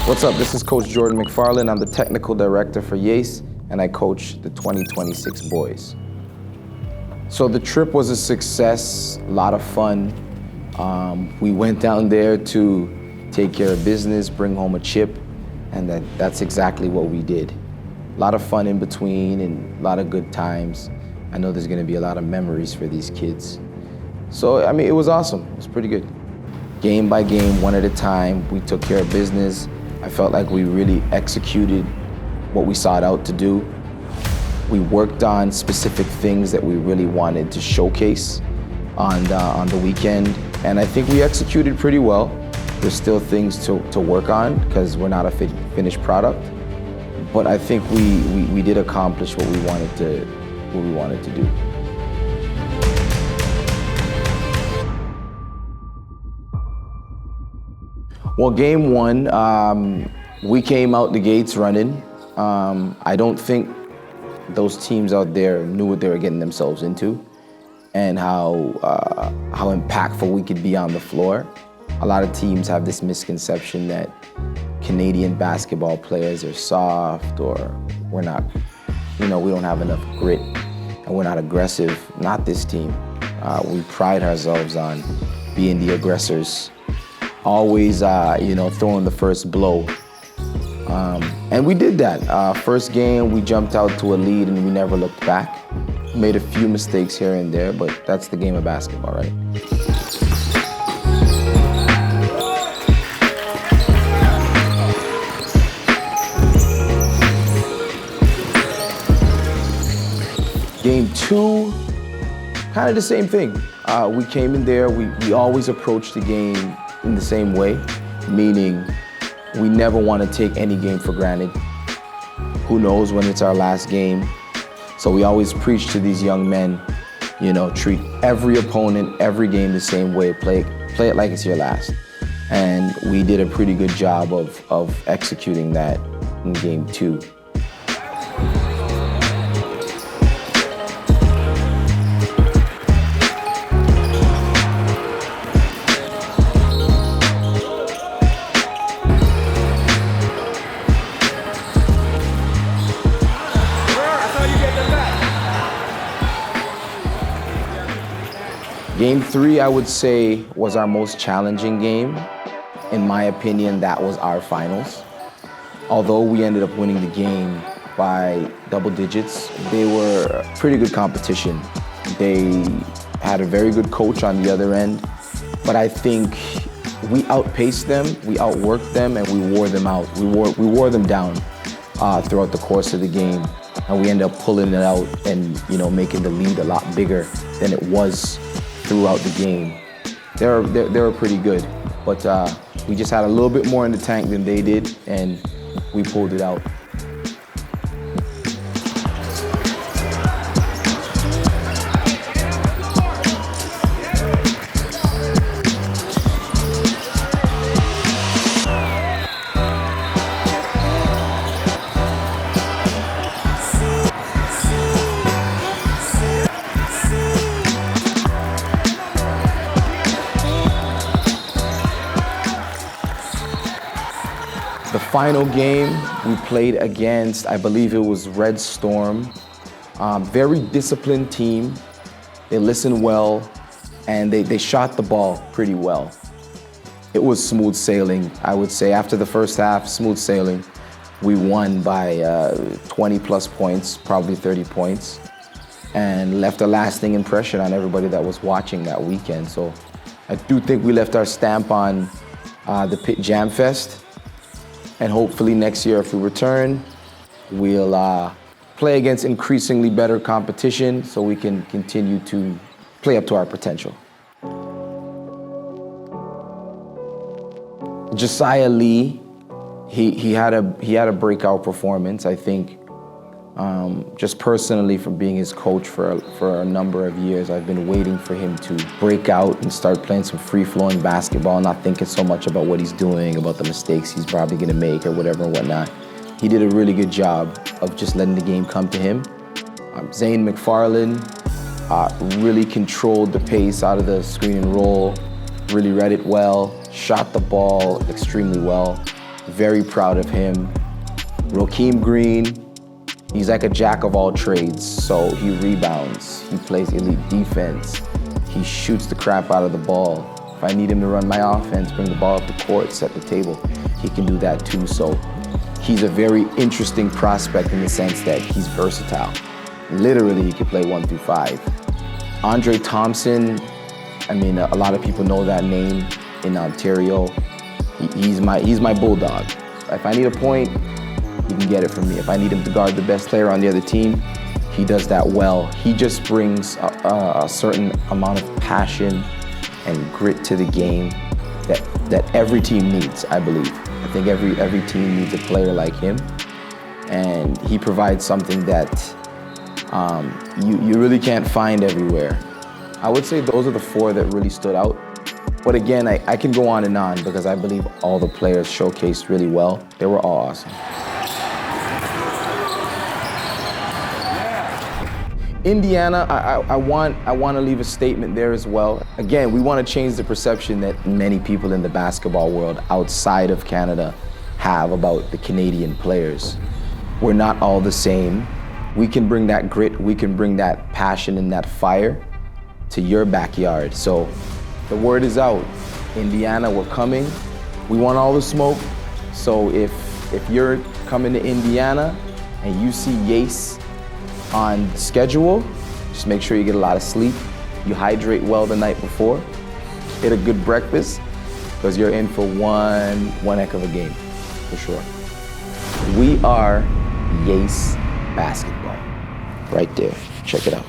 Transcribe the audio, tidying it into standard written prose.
What's up? This is Coach Jordan McFarland. I'm the technical director for YAAACE, and I coach the 2026 boys. So the trip was a success, a lot of fun. We went down there to take care of business, bring home a chip, and that's exactly what we did. A lot of fun in between and a lot of good times. I know there's gonna be a lot of memories for these kids. So, I mean, it was awesome. It was pretty good. Game by game, one at a time, we took care of business. I felt like we really executed what we sought out to do. We worked on specific things that we really wanted to showcase on the weekend, and I think we executed pretty well. There's still things to work on because we're not a finished product, but I think we did accomplish what we wanted to do. Well, game one, we came out the gates running. I don't think those teams out there knew what they were getting themselves into and how impactful we could be on the floor. A lot of teams have this misconception that Canadian basketball players are soft or we're not, we don't have enough grit and we're not aggressive. Not this team. We pride ourselves on being the aggressors. Always, throwing the first blow. And we did that. First game, we jumped out to a lead and we never looked back. Made a few mistakes here and there, but that's the game of basketball, right? Game two, kind of the same thing. We came in there, we always approach the game in the same way, meaning we never want to take any game for granted. Who knows when it's our last game? So we always preach to these young men, treat every opponent, every game the same way, play it like it's your last. And we did a pretty good job of executing that in game two. Game three, I would say, was our most challenging game. In my opinion, that was our finals. Although we ended up winning the game by double digits, they were a pretty good competition. They had a very good coach on the other end, but I think we outpaced them, we outworked them, and we wore them out. We wore them down throughout the course of the game, and we ended up pulling it out and making the lead a lot bigger than it was throughout the game. They were pretty good, but we just had a little bit more in the tank than they did, and we pulled it out. The final game, we played against, I believe it was Red Storm. Very disciplined team. They listened well, and they shot the ball pretty well. It was smooth sailing, I would say. After the first half, smooth sailing. We won by 20 plus points, probably 30 points, and left a lasting impression on everybody that was watching that weekend. So I do think we left our stamp on the Pitt Jam Fest. And hopefully next year, if we return, we'll play against increasingly better competition so we can continue to play up to our potential. Josiah Lee, he had a breakout performance. I think just personally, from being his coach for a number of years, I've been waiting for him to break out and start playing some free-flowing basketball, not thinking so much about what he's doing, about the mistakes he's probably gonna make or whatever and whatnot. He did a really good job of just letting the game come to him. Zane McFarland really controlled the pace out of the screen and roll, really read it well, shot the ball extremely well. very proud of him. Rakeem Green, he's like a jack of all trades. So he rebounds, he plays elite defense, he shoots the crap out of the ball. If I need him to run my offense, bring the ball up the court, set the table, he can do that too. So he's a very interesting prospect in the sense that he's versatile. Literally, he can play 1 through 5. Andre Thompson, I mean, a lot of people know that name in Ontario. He's my bulldog. If I need a point, he can get it from me. If I need him to guard the best player on the other team, he does that well. He just brings a certain amount of passion and grit to the game that every team needs, I believe. I think every team needs a player like him, and he provides something that you really can't find everywhere. I would say those are the 4 that really stood out. But again, I can go on and on because I believe all the players showcased really well. They were all awesome. Indiana, I want to leave a statement there as well. Again, we want to change the perception that many people in the basketball world outside of Canada have about the Canadian players. We're not all the same. We can bring that grit, we can bring that passion and that fire to your backyard. So the word is out. Indiana, we're coming. We want all the smoke. So if you're coming to Indiana and you see YAAACE on schedule, just make sure you get a lot of sleep. You hydrate well the night before. Get a good breakfast, because you're in for one heck of a game, for sure. We are YAAACE Basketball. Right there. Check it out.